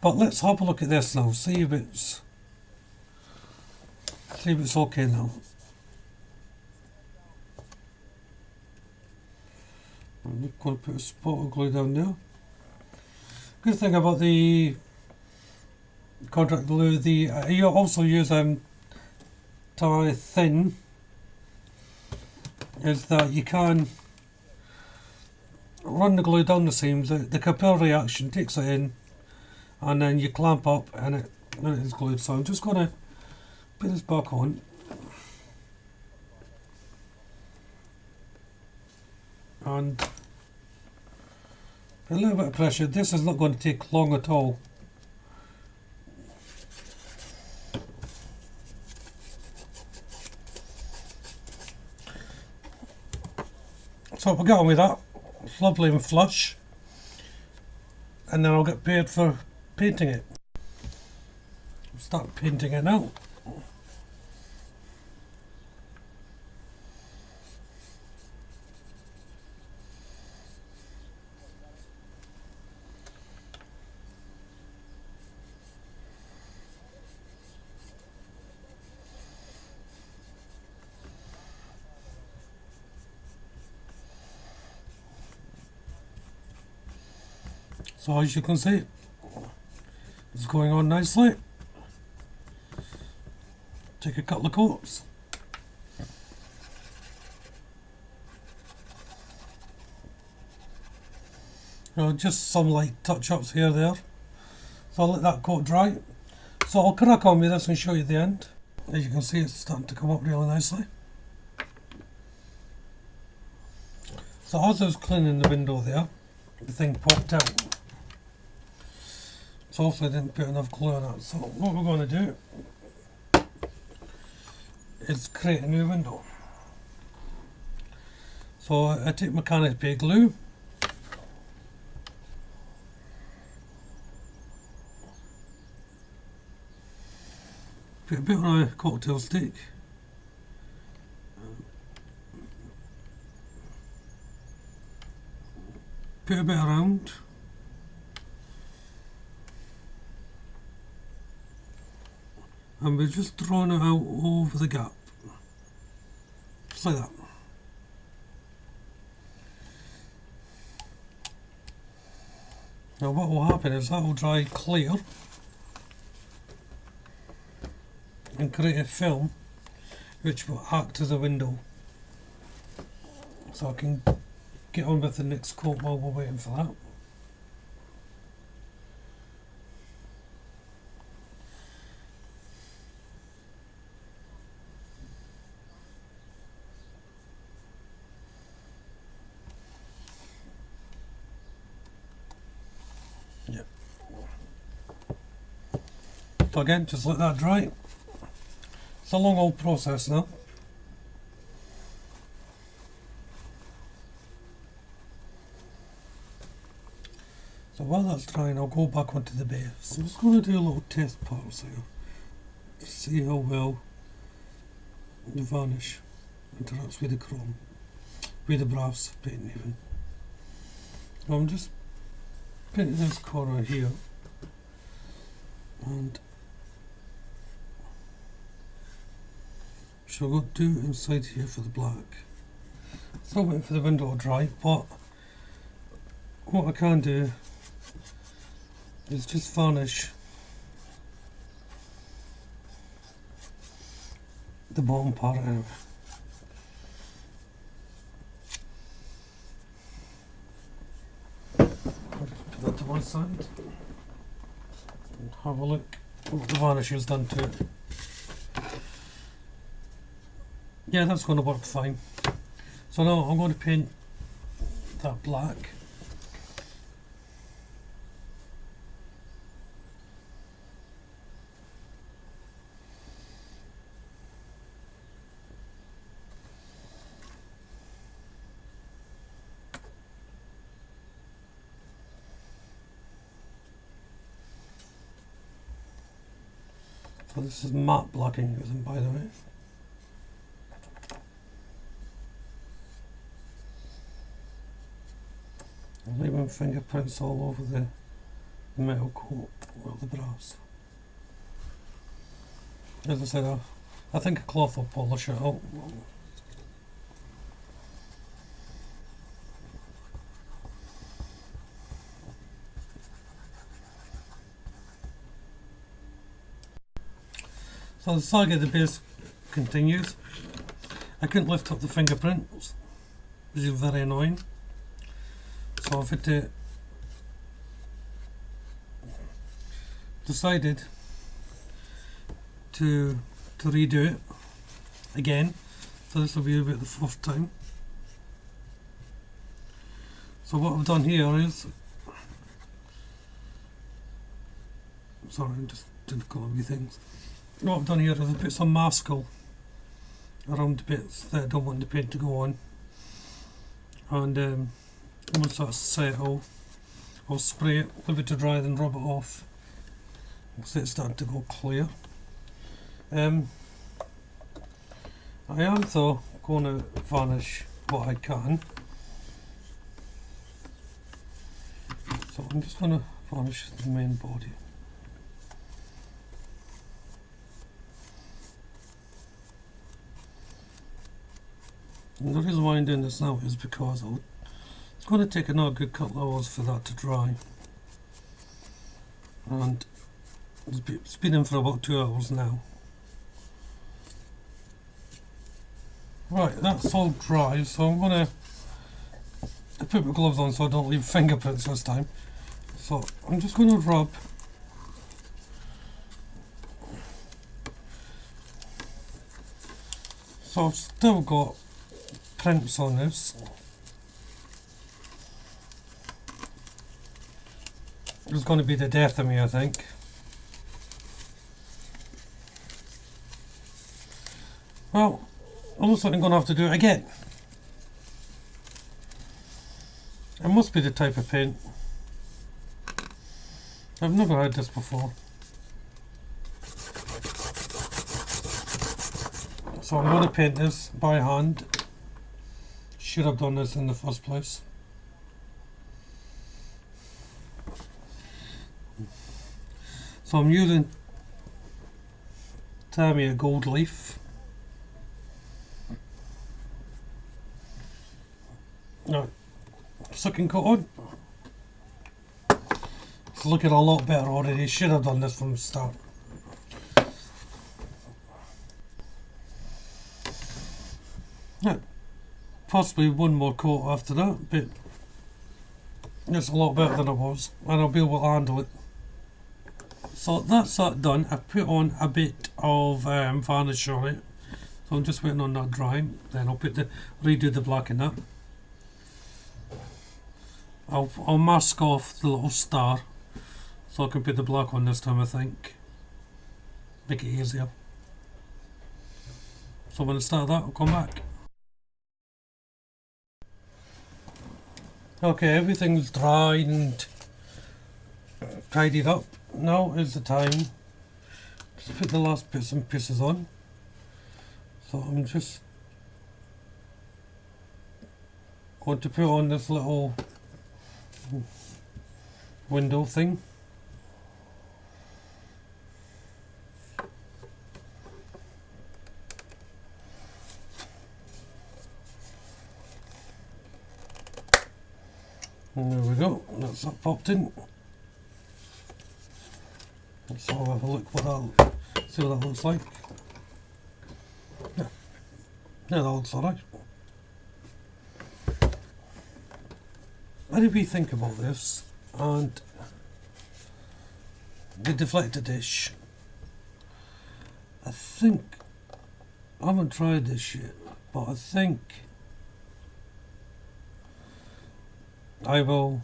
But let's have a look at this now, see if it's okay now. I'm going to put a spot of glue down there. Good thing about the contract glue, you also use tie thin, is that you can run the glue down the seams. The capillary action takes it in, and then you clamp up, and it is glued. So I'm just going to put this back on. And a little bit of pressure. This is not going to take long at all. So we'll get on with that. It's lovely and flush. And then I'll get paid for painting it. I'll start painting it now. So as you can see, it's going on nicely. Take a couple of coats. Just some light touch-ups here there. So I'll let that coat dry. So I'll crack on with this and show you the end. As you can see, it's starting to come up really nicely. So as I was cleaning the window there, the thing popped out. So obviously I didn't put enough glue on it. So what we're going to do is create a new window. So I take mechanic bay glue, put a bit on a cocktail stick, put a bit around, and we're just drawing it out over the gap, just like that. Now what will happen is that will dry clear and create a film which will act as a window. So I can get on with the next coat while we're waiting for that. Yep. So again, just let that dry. It's a long old process now. So while that's drying, I'll go back onto the base. So I'm just going to do a little test pass here to see how well the varnish interacts with the chrome, with the brass paint even. So I'm just painting this corner here, and so I've got two inside here for the black. Still waiting for the window to dry, but what I can do is just varnish the bottom part out. Put that to one side and have a look what the varnish has done to it. Yeah, that's going to work fine. So now I'm going to paint that black. So this is matte blacking using, by the way. I'm leaving fingerprints all over metal coat, well, the brass. As I said, I think a cloth will polish it out. So the saga of the base continues. I couldn't lift up the fingerprints, which is very annoying. So I've had to decided to redo it again. So this will be about the fourth time. So what I've done here is, sorry, I'm just doing a couple of wee things. What I've done here is I've put some mascal around the bits that I don't want the paint to go on, and once that's settled, I'll spray it, leave it to dry, then rub it off. So it's starting to go clear. I am though going to varnish what I can. So I'm just going to varnish the main body. And the reason why I'm doing this now is because it's going to take another good couple of hours for that to dry. And it's been in for about 2 hours now. Right, that's all dry, so I'm going to put my gloves on so I don't leave fingerprints this time. So I'm just going to rub so I've still got prints on this. It's going to be the death of me, I think. Well, it looks like I'm going to have to do it again. It must be the type of paint. I've never had this before. So I'm going to paint this by hand. Should have done this in the first place. So I'm using Tamiya Gold Leaf. Now, second coat on. It's looking a lot better already. Should have done this from the start. Now, possibly one more coat after that, but it's a lot better than it was, and I'll be able to handle it. So that's that done. I've put on a bit of varnish on it, so I'm just waiting on that drying. Then I'll redo the black in that. I'll mask off the little star so I can put the black on this time, I think. Make it easier. So when I start that, I'll come back. Okay, everything's dried and tidied up. Now is the time to put the last bits and pieces on. So I'm just going to put on this little window thing. And there we go, that's that popped in. So I'll have a look see what that looks like. Yeah, that looks alright. What did we think about this? And the deflector dish. I think, I haven't tried this yet, but I think I will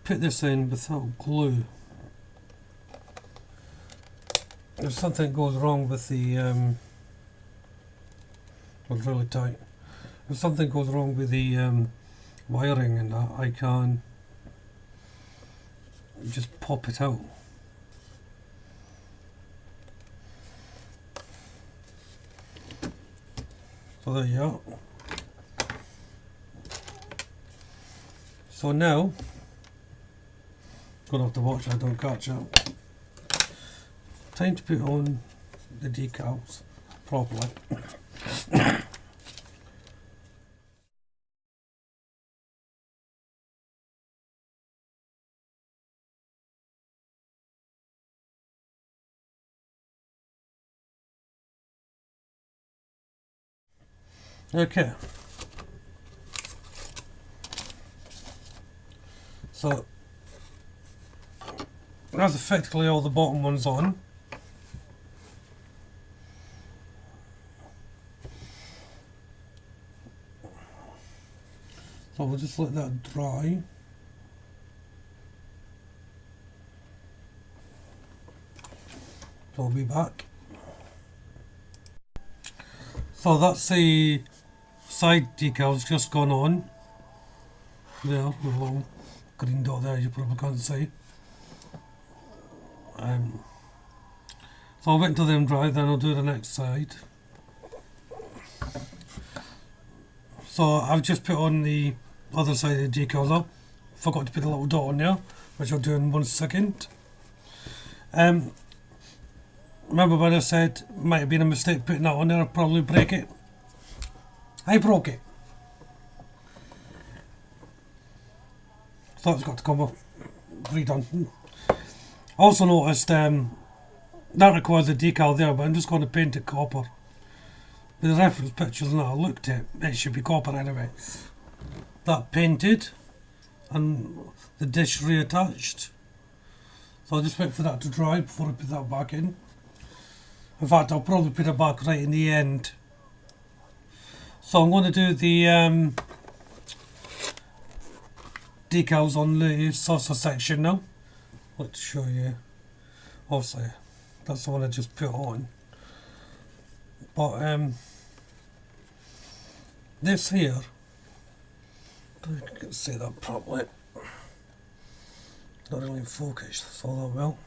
put this in without glue. If something goes wrong with the it's really tight. If something goes wrong with the wiring and that, I can just pop it out. So there you are. So now Gonna have to watch I don't catch it. Time to put on the decals properly. Okay. So that's effectively all the bottom ones on. So we'll just let that dry. So I'll be back. So that's the side decals just gone on. There, with a little green dot there, you probably can't see. So I'll wait until them dry, then I'll do the next side. So I've just put on the other side of the decals up. Forgot to put a little dot on there, which I'll do in 1 second. Remember when I said it might have been a mistake putting that on there, I'll probably break it. I broke it. So it's got to come up redone. Also noticed that requires a decal there, but I'm just going to paint it copper. The reference pictures and that I looked at, it should be copper anyway. That painted and the dish reattached. So I'll just wait for that to dry before I put that back in. In fact, I'll probably put it back right in the end. So I'm going to do the decals on the saucer section now. Let's show you. Obviously, that's the one I just put on. But this here, I don't think I can see that properly. Not really focused all that well.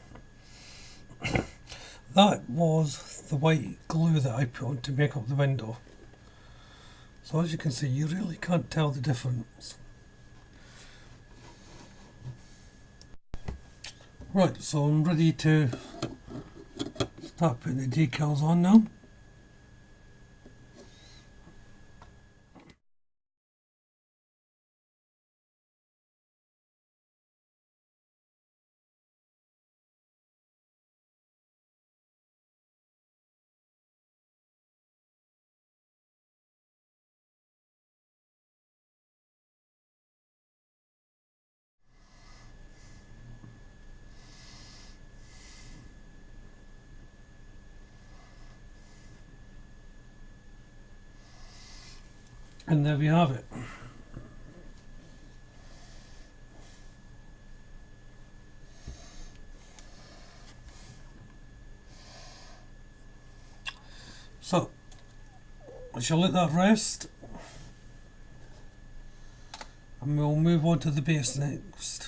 That was the white glue that I put on to make up the window. So as you can see, you really can't tell the difference. Right, so I'm ready to start putting the decals on now. And there we have it. So, I shall let that rest. And we'll move on to the base next.